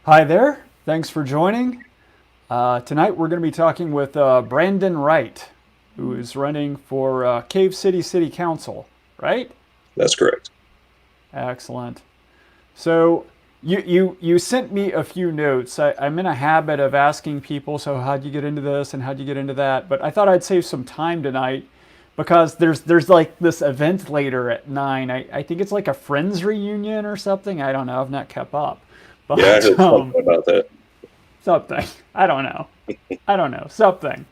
Hi there. Thanks for joining. Tonight we're going to be talking with Brandon Wright, who is running for Cave City City Council, right? That's correct. Excellent. So you sent me a few notes. I'm in a habit of asking people, so how'd you get into this and how'd you get into that? But I thought I'd save some time tonight because there's like this event later at 9. I think it's like a friends reunion or something. I don't know. I've not kept up. Yeah, I But heard something about that. something. I don't know. I don't know. Something.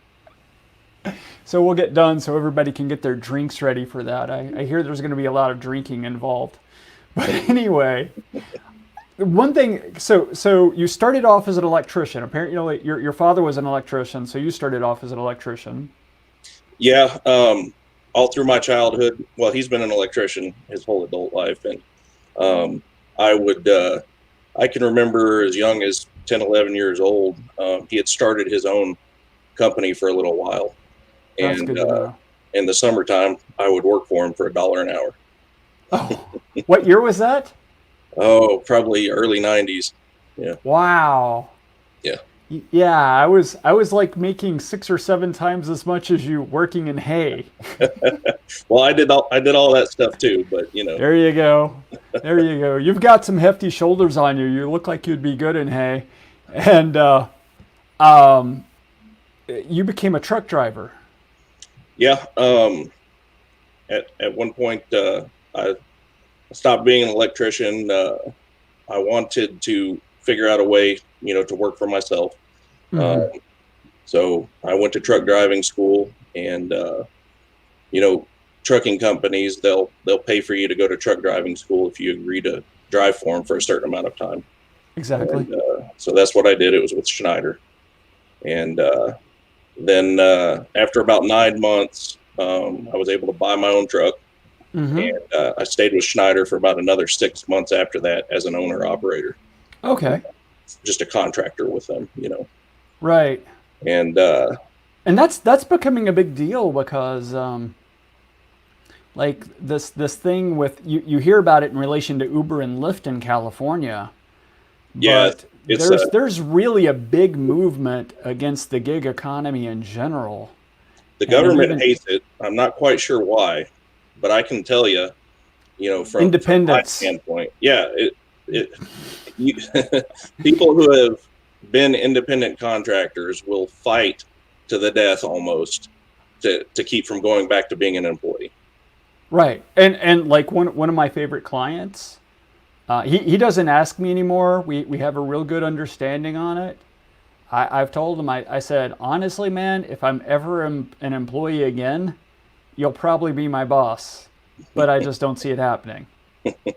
So we'll get done so everybody can get their drinks ready for that. I hear there's going to be a lot of drinking involved. But anyway, one thing. So you started off as an electrician. Apparently, your father was an electrician, so you started off as an electrician. Yeah, all through my childhood. Well, he's been an electrician his whole adult life, and um, I would I can remember as young as 10, 11 years old. He had started his own company for a little while, That's and good to know. in the summertime, I would work for him for $1 an hour. Oh, what year was that? Oh, probably early '90s. Yeah, Wow. yeah. Yeah, I was like making 6 or 7 times as much as you working in hay. Well, I did all that stuff too, but There you go. There you go. You've got some hefty shoulders on you. You look like you'd be good in hay. And um, you became a truck driver. yeah. At one point, I stopped being an electrician. I wanted to figure out a way, to work for myself. Hmm. Um, so I went to truck driving school, and you know, trucking companies they'll pay for you to go to truck driving school if you agree to drive for them for a certain amount of time. Exactly. And so that's what I did. It was with Schneider, and then after about 9 months, I was able to buy my own truck. Hmm. And I stayed with Schneider for about another 6 months after that as an owner operator, Okay. just a contractor with them. Right. And And that's becoming a big deal because like this thing with you hear about it in relation to Uber and Lyft in California, yeah, but it's there's really a big movement against the gig economy in general. the And government even hates it. I'm not quite sure why, but I can tell you, from my independence. standpoint, yeah, it you, people who have been independent contractors will fight to the death almost to keep from going back to being an employee. Right. And like one of my favorite clients, he doesn't ask me anymore. We have a real good understanding on it. I've told him, I said, honestly, man, if I'm ever an employee again, you'll probably be my boss. But I just don't see it happening.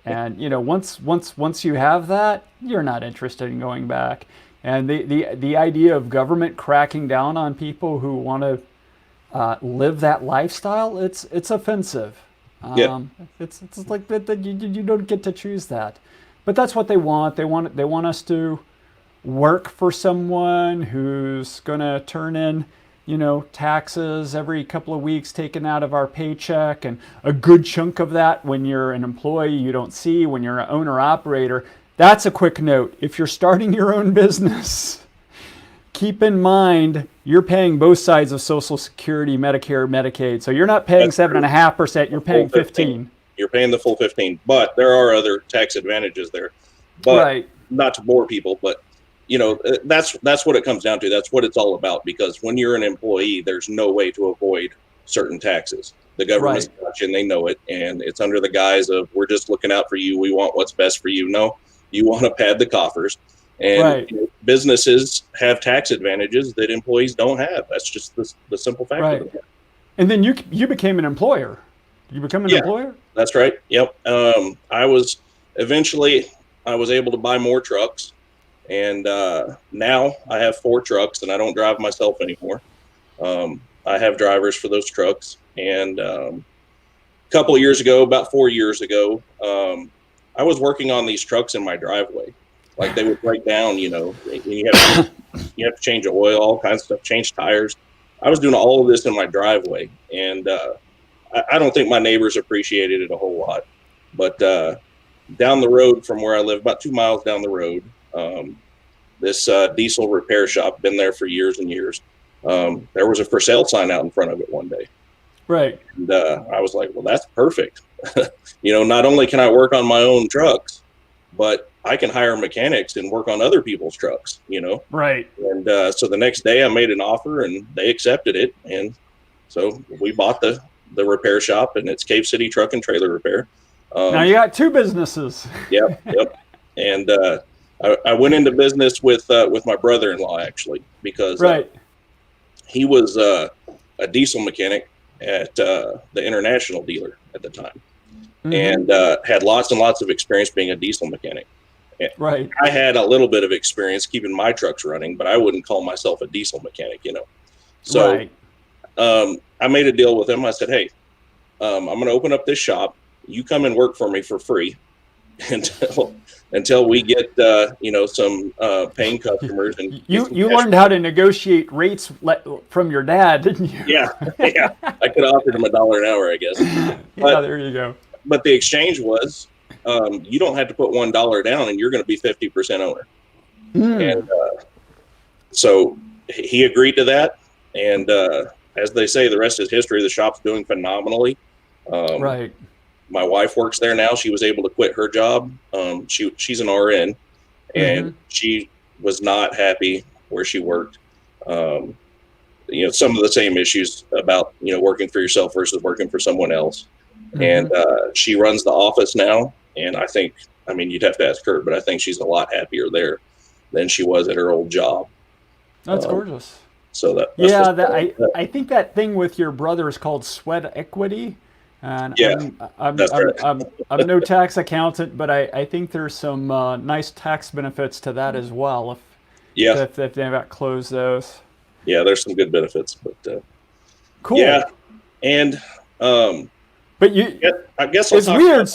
And once you have that, you're not interested in going back. And the idea of government cracking down on people who want to live that lifestyle, it's offensive. Yeah, It's like that you don't get to choose that, but that's what they want. They want us to work for someone who's gonna turn in, taxes every couple of weeks taken out of our paycheck, and a good chunk of that when you're an employee you don't see when you're an owner operator. That's a quick note. If you're starting your own business, keep in mind you're paying both sides of Social Security, Medicare, Medicaid. So you're not paying that's seven and true. a half percent. The You're full paying 15. 15. You're paying the full 15, but there are other tax advantages there. But Right. not to bore people, but that's what it comes down to. That's what it's all about. Because when you're an employee, there's no way to avoid certain taxes. The government's Right. watching, they know it, and it's under the guise of we're just looking out for you. We want what's best for you. No, you want to pad the coffers, and Right. businesses have tax advantages that employees don't have. That's just the simple fact of Right. it. And then you became an employer. You become an Yeah, employer. that's right. Yep. Eventually I was able to buy more trucks, and now I have 4 trucks, and I don't drive myself anymore. I have drivers for those trucks, and a couple of years ago, about 4 years ago, I was working on these trucks in my driveway. Like they would break down, and you have to change oil, all kinds of stuff, change tires. I was doing all of this in my driveway, and I don't think my neighbors appreciated it a whole lot. But down the road from where I live, about 2 miles down the road, um, this diesel repair shop, been there for years and years. There was a for sale sign out in front of it one day. Right. And I was like, well, that's perfect. Not only can I work on my own trucks, but I can hire mechanics and work on other people's trucks, Right. And so the next day I made an offer and they accepted it. And so we bought the repair shop, and it's Cave City Truck and Trailer Repair. Now you got two businesses. Yep. And I went into business with my brother-in-law, actually, because Right. he was a diesel mechanic at the International dealer at the time, and had lots and lots of experience being a diesel mechanic. Right. I had a little bit of experience keeping my trucks running, but I wouldn't call myself a diesel mechanic, So Right. I made a deal with him. I said, hey, I'm going to open up this shop. You come and work for me for free until we get some paying customers. And you learned how to negotiate rates from your dad, didn't you? Yeah. I could have offered him $1 an hour, I guess. Yeah, there you go. But the exchange was, you don't have to put $1 down, and you're going to be 50% owner. And so he agreed to that. And as they say, the rest is history. The shop's doing phenomenally. Right. My wife works there now. She was able to quit her job. She's an RN, and she was not happy where she worked. Some of the same issues about, working for yourself versus working for someone else. And she runs the office now. And I think, you'd have to ask her, but I think she's a lot happier there than she was at her old job. That's gorgeous. So I think that thing with your brother is called sweat equity. And yeah, I'm no tax accountant, but I think there's some nice tax benefits to that as well if they've got closed those. Yeah, there's some good benefits, but cool. Yeah, and but I guess it's weird.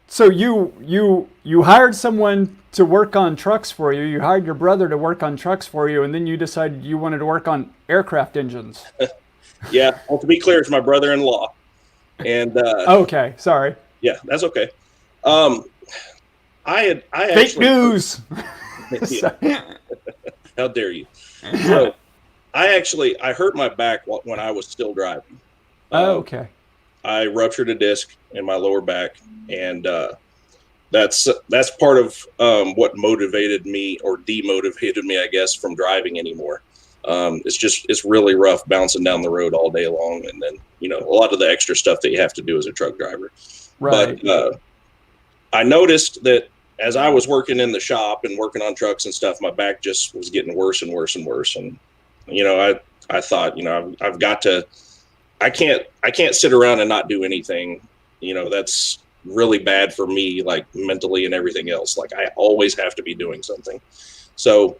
So you hired someone to work on trucks for you. You hired your brother to work on trucks for you, and then you decided you wanted to work on aircraft engines. Yeah. Well, to be clear, it's my brother-in-law. And okay, sorry. Yeah, that's okay. I Fake actually, news. How dare you? So I hurt my back when I was still driving. Okay. I ruptured a disc in my lower back, and that's part of what motivated me or demotivated me, I guess, from driving anymore. It's really rough bouncing down the road all day long, and then a lot of the extra stuff that you have to do as a truck driver. Right. But I noticed that as I was working in the shop and working on trucks and stuff, my back just was getting worse and worse and worse. And I thought, I've got to. I can't sit around and not do anything. That's really bad for me, like mentally and everything else. Like I always have to be doing something. So,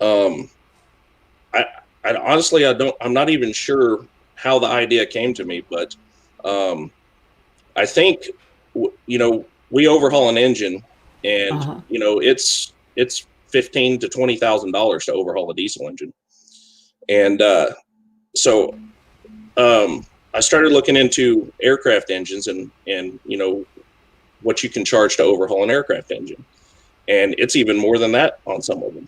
I honestly, I'm not even sure how the idea came to me, but I think, we overhaul an engine, and it's $15,000 to $20,000 to overhaul a diesel engine, and so I started looking into aircraft engines and what you can charge to overhaul an aircraft engine, and it's even more than that on some of them.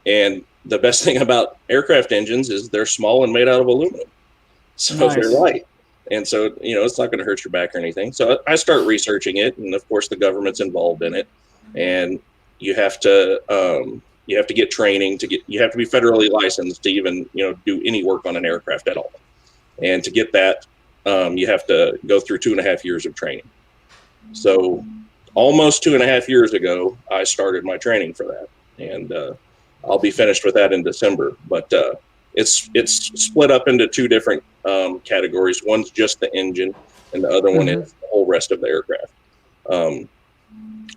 And the best thing about aircraft engines is they're small and made out of aluminum. So Nice. They're light. And so, it's not going to hurt your back or anything. So I start researching it. And of course the government's involved in it, and you have to get training you have to be federally licensed to even, do any work on an aircraft at all. And to get that, you have to go through 2.5 years of training. So almost 2.5 years ago, I started my training for that. And, I'll be finished with that in December, but it's split up into two different categories. One's just the engine, and the other one is the whole rest of the aircraft.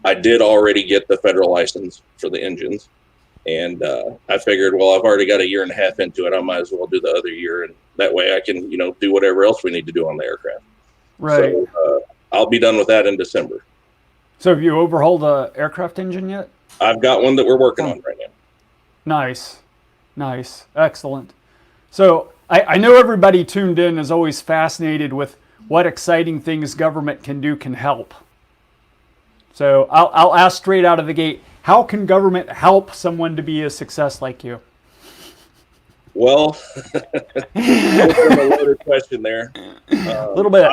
I did already get the federal license for the engines, and I figured, well, I've already got 1.5 years into it. I might as well do the other year, and that way I can, do whatever else we need to do on the aircraft. Right. So I'll be done with that in December. So have you overhauled the aircraft engine yet? I've got one that we're working on right now. Nice. Excellent. So I know everybody tuned in is always fascinated with what exciting things government can help. So I'll ask straight out of the gate, how can government help someone to be a success like you? Well, a loaded question there. A little bit.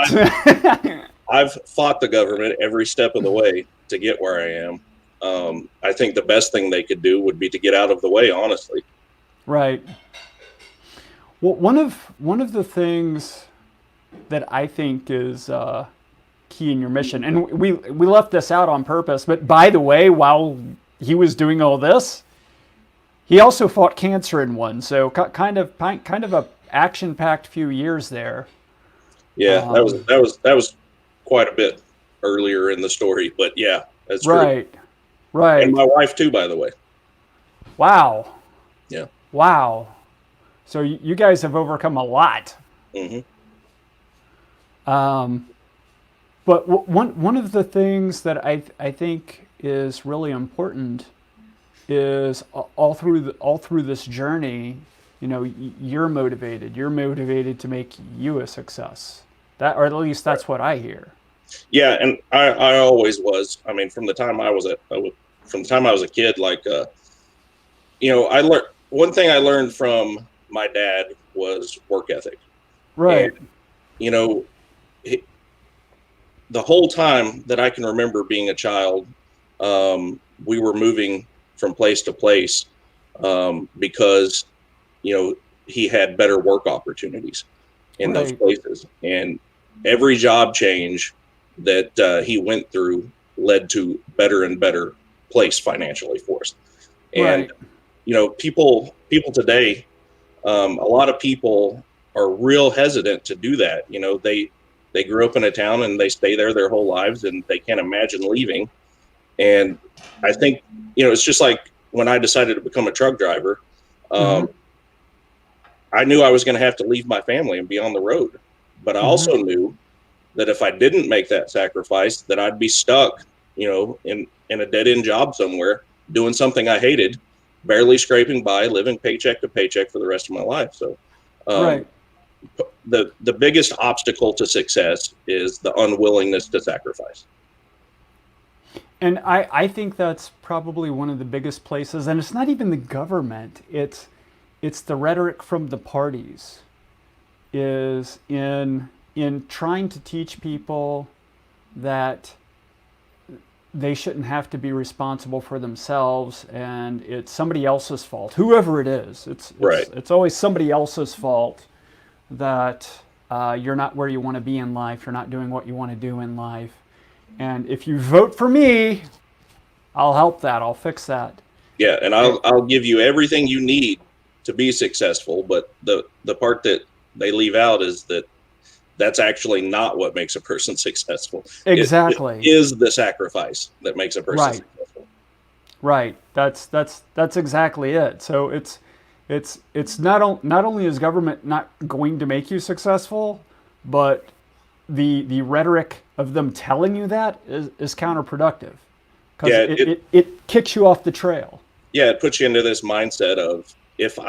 I've fought the government every step of the way to get where I am. I think the best thing they could do would be to get out of the way, honestly. Right. Well, one of the things that I think is key in your mission, and we left this out on purpose, but by the way, while he was doing all this, he also fought cancer in one. So kind of a action-packed few years there. Yeah, that was quite a bit earlier in the story, but yeah, that's right. True. Right. And my wife too, by the way. Wow. Yeah. Wow. So you guys have overcome a lot. Mm-hmm. But one of the things that I think is really important is all through this journey, you know, you're motivated. You're motivated to make you a success. That, or at least that's what I hear. Yeah, and I always was. I mean, from the time I was a kid, like you know, I learned one thing I learned from my dad was work ethic. Right. And, you know, the whole time that I can remember being a child, we were moving from place to place because, you know, he had better work opportunities in those places. And every job change that he went through led to better and better place financially for us. And, you know, people today, a lot of people are real hesitant to do that. You know, they grew up in a town and they stay there their whole lives and they can't imagine leaving. And I think, you know, it's just like when I decided to become a truck driver, I knew I was going to have to leave my family and be on the road. But I also knew that if I didn't make that sacrifice, that I'd be stuck, you know, in a dead end job somewhere, doing something I hated, barely scraping by, living paycheck to paycheck for the rest of my life. So, the biggest obstacle to success is the unwillingness to sacrifice. And I think that's probably one of the biggest places, and it's not even the government, it's the rhetoric from the parties, is in trying to teach people that they shouldn't have to be responsible for themselves and it's somebody else's fault, whoever it is. It's always somebody else's fault that you're not where you want to be in life, you're not doing what you want to do in life. And if you vote for me, I'll help that, I'll fix that. Yeah, and I'll give you everything you need to be successful, but the part that they leave out is that that's actually not what makes a person successful. Exactly. It is the sacrifice that makes a person successful. Right. That's exactly it. So it's not only is government not going to make you successful, but the rhetoric of them telling you that is counterproductive, because it kicks you off the trail. Yeah, it puts you into this mindset of if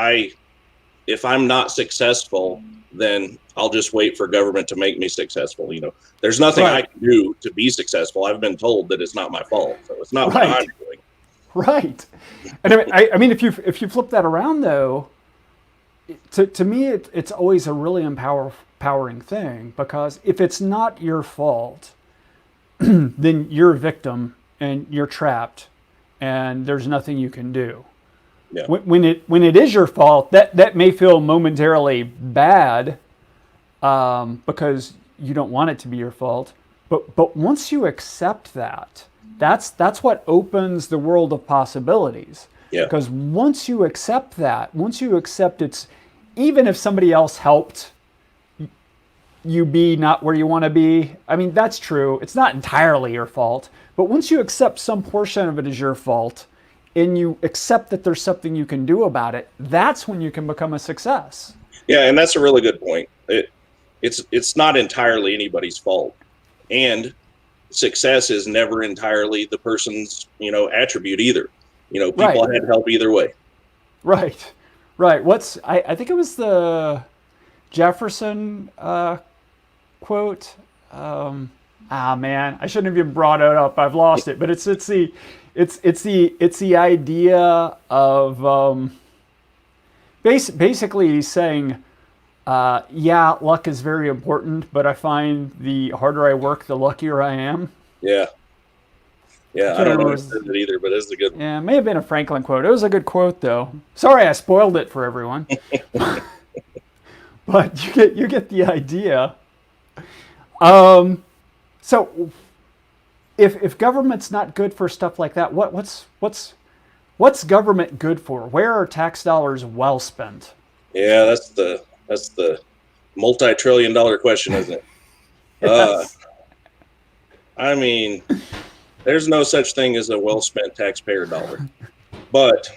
I'm not successful, then I'll just wait for government to make me successful. You know, there's nothing I can do to be successful. I've been told that it's not my fault, so it's not what I'm doing. Right. And I mean, if you flip that around though, to me it's always a really empowering thing, because if it's not your fault, then you're a victim and you're trapped, and there's nothing you can do. Yeah. When it is your fault, that may feel momentarily bad, because you don't want it to be your fault. But once you accept that, that's what opens the world of possibilities. Yeah. Because once you accept it's, even if somebody else helped you be not where you want to be, I mean, that's true. It's not entirely your fault. But once you accept some portion of it as your fault, and you accept that there's something you can do about it, that's when you can become a success. Yeah, and that's a really good point. It's not entirely anybody's fault. And success is never entirely the person's, you know, attribute either. You know, people had help either way. Right. I think it was the Jefferson quote. Man, I shouldn't have even brought it up. I've lost it. But it's It's the idea of basically he's saying, yeah, luck is very important, but I find the harder I work, the luckier I am. Yeah. I Yeah. I can't don't know remember. who said it either, but it's a good one. Yeah, it may have been a Franklin quote. It was a good quote though. Sorry, I spoiled it for everyone, but you get the idea. So if government's not good for stuff like that, what's government good for? Where are tax dollars well spent? Yeah, that's the multi-trillion-dollar question, isn't it? Yes. I mean, there's no such thing as a well-spent taxpayer dollar, but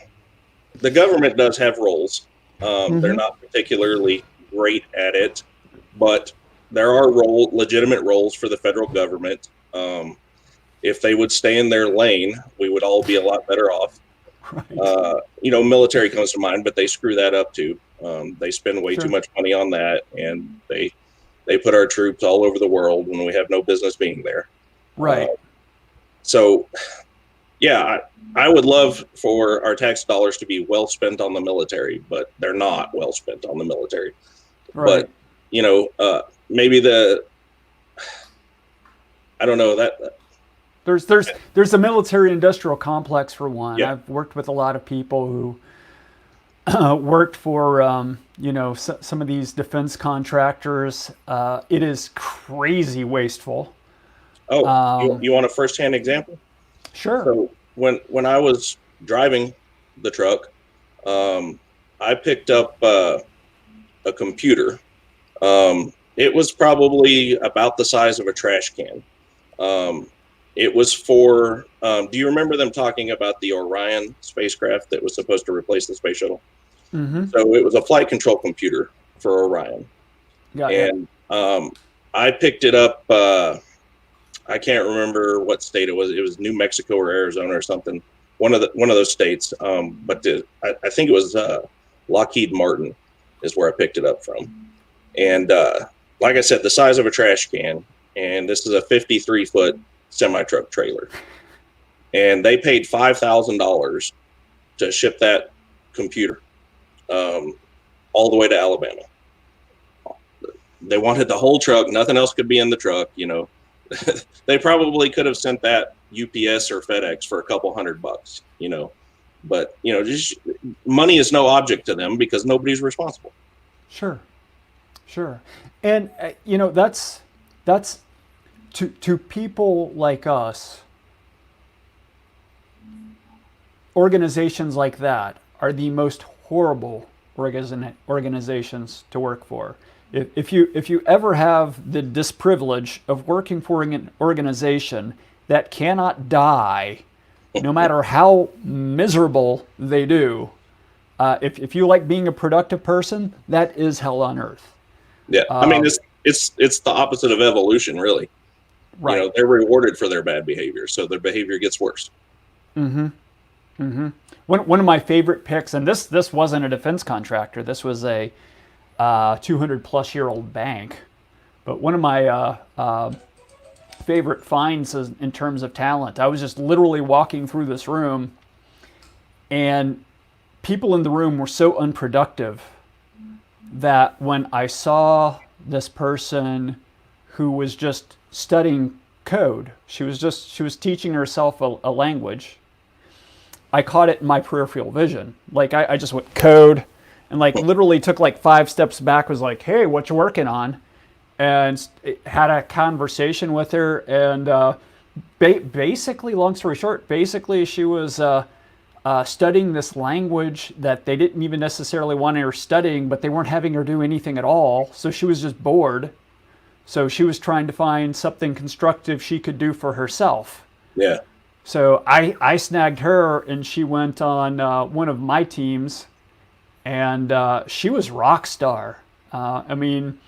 the government does have roles. They're Mm-hmm. not particularly great at it, but there are legitimate roles for the federal government. If they would stay in their lane, we would all be a lot better off. Right. Military comes to mind, but they screw that up too. They spend way too Sure. much money on that, and they put our troops all over the world when we have no business being there. Uh, Right. so, yeah, I would love for our tax dollars to be well spent on the military, but they're not well spent on the military. Right. But maybe I don't know that. There's a military industrial complex for one. Yeah. I've worked with a lot of people who worked for some of these defense contractors. It is crazy wasteful. Oh, Um, you want a firsthand example? sure. So when I was driving the truck, I picked up a computer. It was probably about the size of a trash can. It was for. Do you remember them talking about the Orion spacecraft that was supposed to replace the space shuttle? Mm-hmm. So it was a flight control computer for Orion, Got it. and I picked it up. I can't remember what state it was. It was New Mexico or Arizona or something. One of those states. But I think it was Lockheed Martin is where I picked it up from. And like I said, the size of a trash can. And this is a 53-foot semi-truck trailer. And they paid $5,000 to ship that computer all the way to Alabama. They wanted the whole truck. Nothing else could be in the truck, They probably could have sent that UPS or FedEx for a couple $100, but just money is no object to them because nobody's responsible. Sure. Sure. And that's to people like us. Organizations like that are the most horrible organizations to work for. If you ever have the disprivilege of working for an organization that cannot die, no matter how miserable they do, if you like being a productive person, that is hell on earth. Yeah, I mean it's the opposite of evolution, really. Right. They're rewarded for their bad behavior, so their behavior gets worse. Mm-hmm. Mm-hmm. One of my favorite picks, and this wasn't a defense contractor. This was a 200-plus-year-old bank. But one of my favorite finds is in terms of talent. I was just literally walking through this room, and people in the room were so unproductive that when I saw this person who was just studying code, she was teaching herself a language. I caught it in my peripheral vision. Like I just went code, and like literally took like 5 steps back. Was like, hey, what you working on? And had a conversation with her. And basically, long story short, basically she was studying this language that they didn't even necessarily want her studying, but they weren't having her do anything at all. So she was just bored. So she was trying to find something constructive she could do for herself. Yeah. So I snagged her, and she went on one of my teams, and she was rock star. I mean,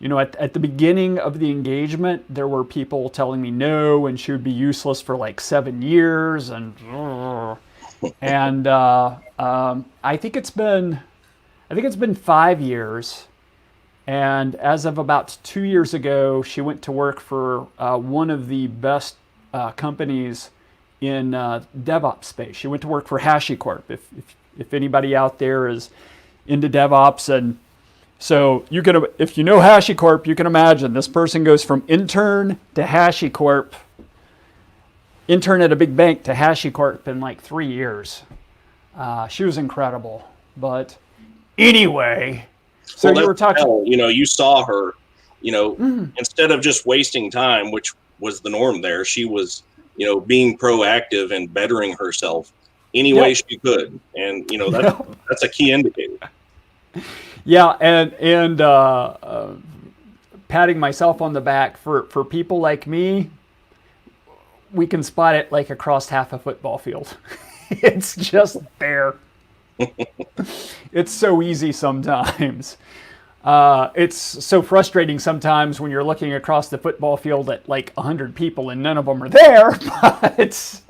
at the beginning of the engagement, there were people telling me no, and she would be useless for like 7 years, and I think it's been 5 years. And as of about 2 years ago, she went to work for one of the best companies DevOps space. She went to work for HashiCorp. If anybody out there is into DevOps, and so you can, if you know HashiCorp, you can imagine this person goes from intern to HashiCorp, intern at a big bank to HashiCorp in like 3 years. She was incredible. But anyway, so well, you were talking. you saw her, instead of just wasting time, which was the norm there, she was, being proactive and bettering herself any way she could. And, that's a key indicator. Yeah, and patting myself on the back for people like me, we can spot it like across half a football field. It's just there. It's so easy sometimes. It's so frustrating sometimes when you're looking across the football field at like 100 people and none of them are there. But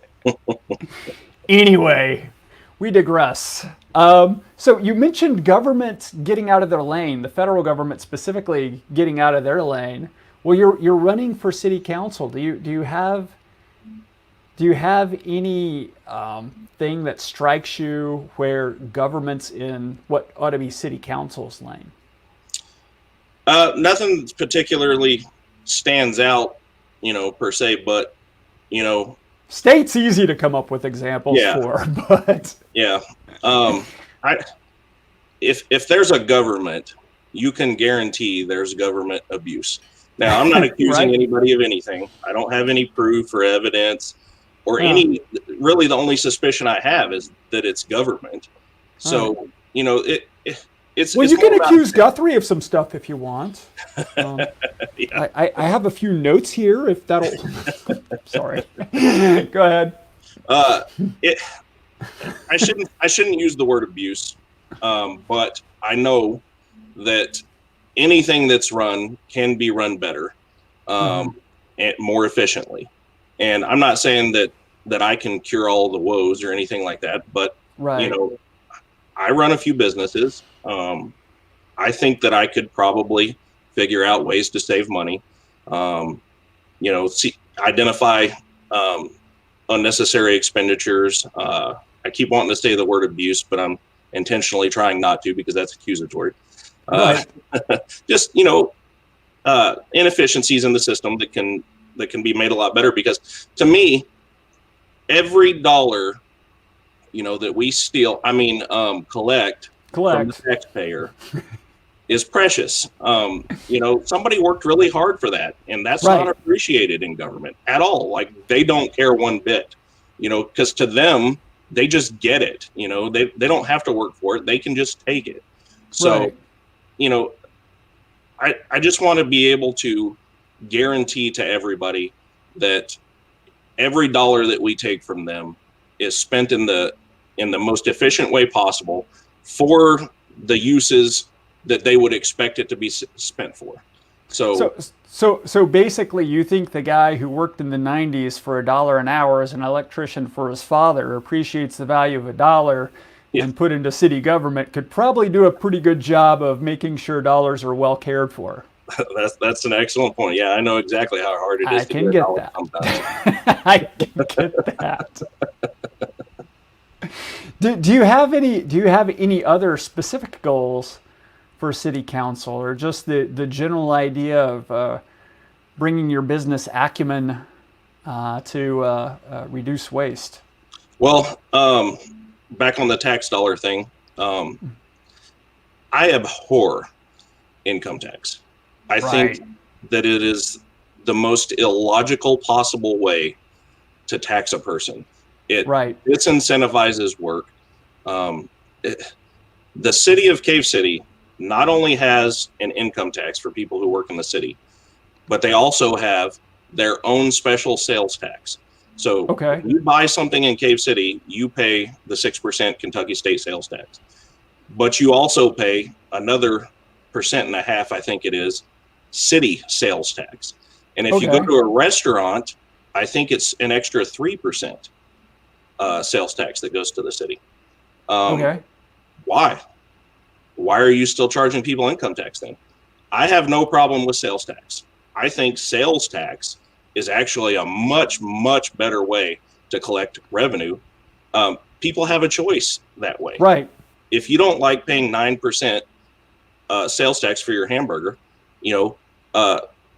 anyway, we digress. So you mentioned government getting out of their lane, the federal government specifically getting out of their lane. Well, you're running for city council. Do you have any thing that strikes you where government's in what ought to be city council's lane? Nothing particularly stands out, per se, but, State's easy to come up with examples for, but yeah. If there's a government, you can guarantee there's government abuse. Now, I'm not accusing anybody of anything. I don't have any proof or evidence or any, really the only suspicion I have is that it's government. So, it's you can accuse Guthrie of some stuff if you want. I have a few notes here if that'll. Sorry. Go ahead. I shouldn't use the word abuse, but I know that anything that's run can be run better, and more efficiently. And I'm not saying that I can cure all the woes or anything like that, but I run a few businesses. I think that I could probably figure out ways to save money. Identify unnecessary expenditures. I keep wanting to say the word abuse, but I'm intentionally trying not to because that's accusatory. Just inefficiencies in the system that can be made a lot better. Because to me, every dollar that we steal, collect from the taxpayer is precious. Somebody worked really hard for that, and that's not appreciated in government at all. Like, they don't care one bit, because to them, they just get it. They don't have to work for it. They can just take it. So, I just want to be able to guarantee to everybody that every dollar that we take from them is spent in the most efficient way possible for the uses that they would expect it to be spent for. So basically, you think the guy who worked in the 90s for $1 an hour as an electrician for his father appreciates the value of $1 and put into city government could probably do a pretty good job of making sure dollars are well cared for. That's an excellent point. Yeah, I know exactly how hard it is to get that. Sometimes. I can get that. Do you have any other specific goals for city council, or just the general idea of bringing your business acumen to reduce waste? Well, back on the tax dollar thing, I abhor income tax. I think that it is the most illogical possible way to tax a person. It disincentivizes work. The city of Cave City not only has an income tax for people who work in the city, but they also have their own special sales tax. So when you buy something in Cave City, you pay the 6% Kentucky state sales tax, but you also pay another 1.5%, I think it is, city sales tax. And if you go to a restaurant, I think it's an extra 3% sales tax that goes to the city. Why? Why are you still charging people income tax then? I have no problem with sales tax. I think sales tax is actually a much, much better way to collect revenue. People have a choice that way. Right. If you don't like paying 9% sales tax for your hamburger,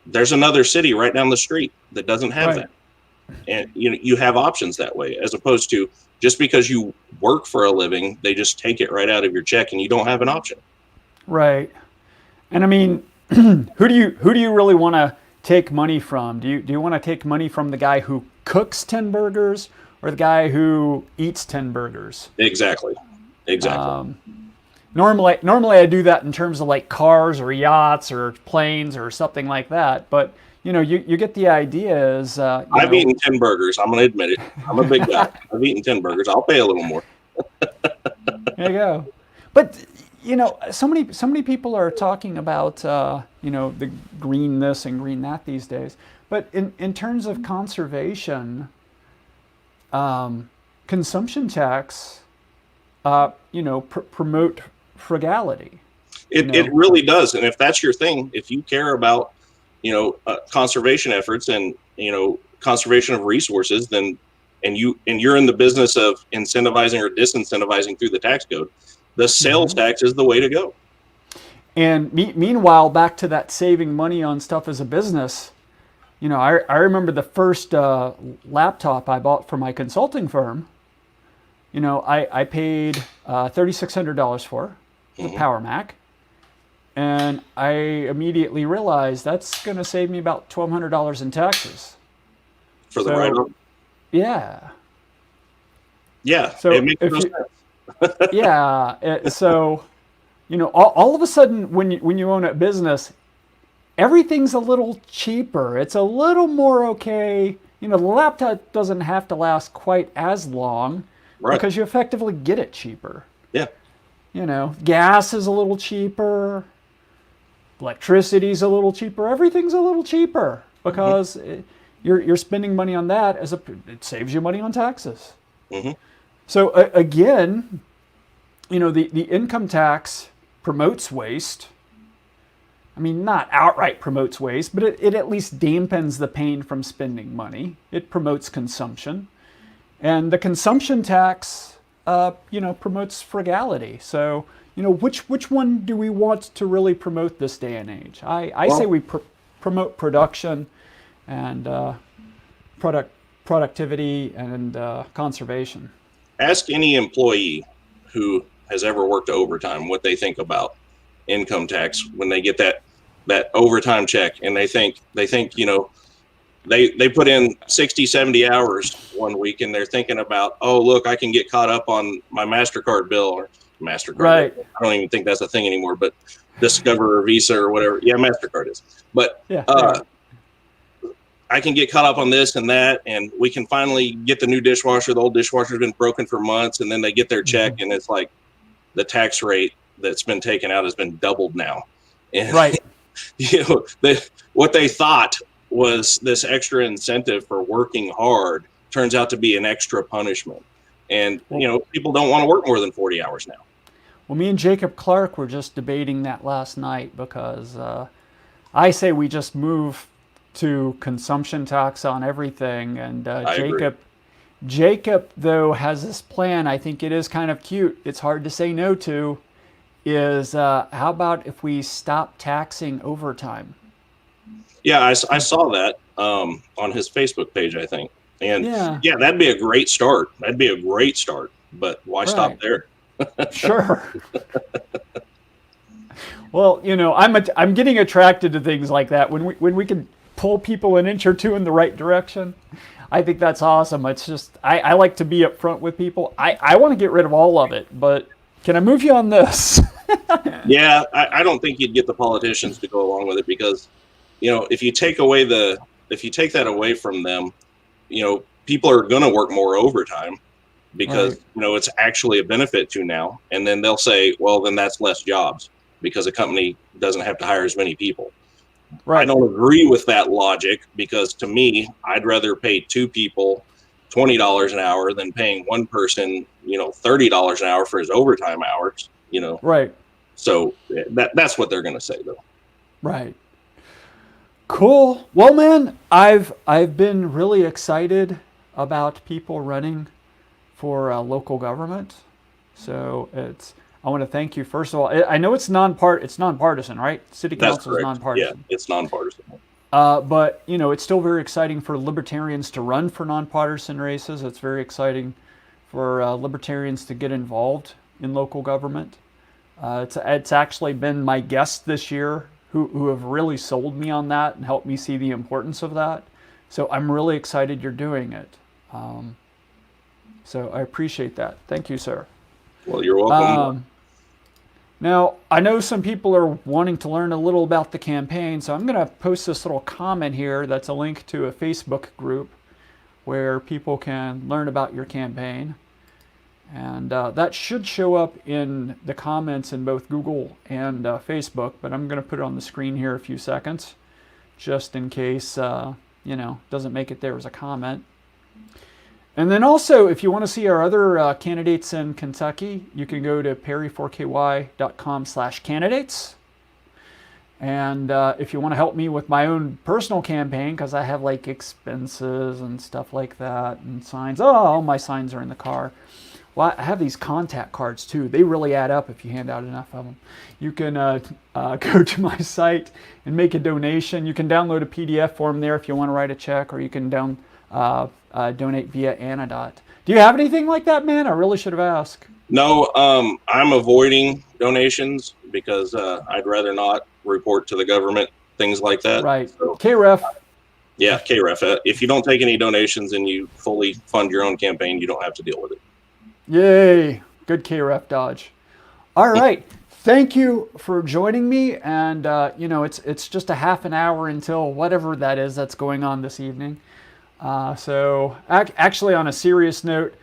there's another city right down the street that doesn't have that. And you have options that way, as opposed to just because you work for a living, they just take it right out of your check and you don't have an option. Right. And I mean, who do you really want to take money from? Do you want to take money from the guy who cooks 10 burgers or the guy who eats 10 burgers? Exactly. Normally I do that in terms of like cars or yachts or planes or something like that. But you get the idea. I've eaten 10 burgers. I'm going to admit it. I'm a big guy. I've eaten 10 burgers. I'll pay a little more. There you go. But so many people are talking about the green this and green that these days. But in terms of conservation, consumption tax, promote frugality. It really does. And if that's your thing, if you care about conservation efforts and conservation of resources, then and you're in the business of incentivizing or disincentivizing through the tax code, the sales tax is the way to go. And meanwhile, back to that saving money on stuff as a business, I remember the first laptop I bought for my consulting firm. I paid $3,600 for the Power Mac. And I immediately realized that's going to save me about $1,200 in taxes. For the write-off? Yeah. Yeah. So it makes no sense. Yeah. So, all of a sudden when you own a business, everything's a little cheaper. It's a little more okay. The laptop doesn't have to last quite as long because you effectively get it cheaper. Yeah. Gas is a little cheaper. Electricity's a little cheaper. Everything's a little cheaper because you're spending money on that it saves you money on taxes. So again, the income tax promotes waste. I mean, not outright promotes waste, but it at least dampens the pain from spending money. It promotes consumption. And the consumption tax, promotes frugality. So, which one do we want to really promote this day and age? I say we promote production and productivity and conservation. Ask any employee who has ever worked overtime what they think about income tax when they get that overtime check, and they think they put in 60, 70 hours one week, and they're thinking about, oh, look, I can get caught up on my MasterCard bill or MasterCard. Right. I don't even think that's a thing anymore, but Discover or Visa or whatever. Yeah, MasterCard is. But I can get caught up on this and that, and we can finally get the new dishwasher. The old dishwasher's been broken for months, and then they get their check, and it's like the tax rate that's been taken out has been doubled now. And, what they thought was this extra incentive for working hard turns out to be an extra punishment. And, people don't want to work more than 40 hours now. Well, me and Jacob Clark were just debating that last night because I say we just move to consumption tax on everything. And Jacob, though, has this plan. I think it is kind of cute. It's hard to say no to. Is how about if we stop taxing overtime? Yeah, I saw that on his Facebook page, I think. And yeah, that'd be a great start. But why stop there? Sure. Well, I'm getting attracted to things like that when we can pull people an inch or two in the right direction. I think that's awesome. It's just I like to be upfront with people. I want to get rid of all of it, but can I move you on this? Yeah, I don't think you'd get the politicians to go along with it because, if you take that away from them, people are going to work more overtime because, it's actually a benefit to now. And then they'll say, well, then that's less jobs because a company doesn't have to hire as many people. Right. I don't agree with that logic because to me, I'd rather pay two people $20 an hour than paying one person, $30 an hour for his overtime hours, Right. So that's what they're going to say though. Right. Cool. Well, man, I've been really excited about people running for local government. So I want to thank you first of all. I know it's nonpartisan, right? City That's council is correct. Yeah, nonpartisan. it's nonpartisan. But it's still very exciting for libertarians to run for nonpartisan races. It's very exciting for libertarians to get involved in local government. It's actually been my guests this year who have really sold me on that and helped me see the importance of that. So I'm really excited you're doing it. So I appreciate that. Thank you, sir. Well, you're welcome. Now, I know some people are wanting to learn a little about the campaign, so I'm going to post this little comment here that's a link to a Facebook group where people can learn about your campaign. And that should show up in the comments in both Google and Facebook, but I'm going to put it on the screen here a few seconds, just in case, doesn't make it there as a comment. And then also, if you want to see our other candidates in Kentucky, you can go to perry4ky.com/candidates. And if you want to help me with my own personal campaign, because I have like expenses and stuff like that and signs. Oh, all my signs are in the car. Well, I have these contact cards too. They really add up if you hand out enough of them. You can go to my site and make a donation. You can download a PDF form there if you want to write a check, or you can donate via Anodot. Do you have anything like that, man? I really should have asked. No, I'm avoiding donations because I'd rather not report to the government, things like that. Right. So, KREF. Yeah, KREF. If you don't take any donations and you fully fund your own campaign, you don't have to deal with it. Yay. Good KREF dodge. All right. Thank you for joining me. And, it's just a half an hour until whatever that is that's going on this evening. So actually, on a serious note,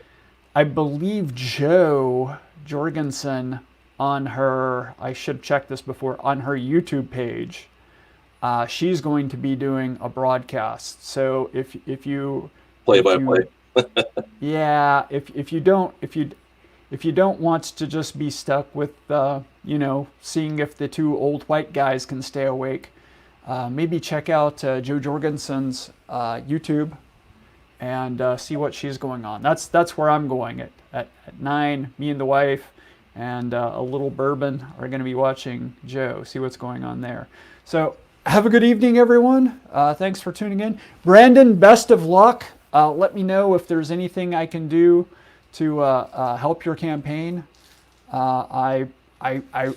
I believe Jo Jorgensen on her, I should check this before, on her YouTube page, she's going to be doing a broadcast. So if you play by play. Yeah, if you don't want to just be stuck with seeing if the two old white guys can stay awake, maybe check out Jo Jorgensen's YouTube and see what she's going on. That's where I'm going at 9. Me and the wife and a little bourbon are going to be watching Jo, see what's going on there. So have a good evening, everyone. Thanks for tuning in. Brandon, best of luck. Let me know if there's anything I can do to help your campaign. I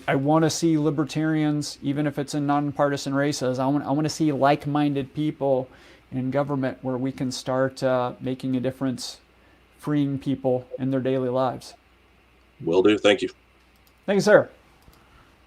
want to see libertarians, even if it's in nonpartisan races. I want to see like-minded people in government where we can start making a difference, freeing people in their daily lives. Will do. Thank you. Thank you, sir.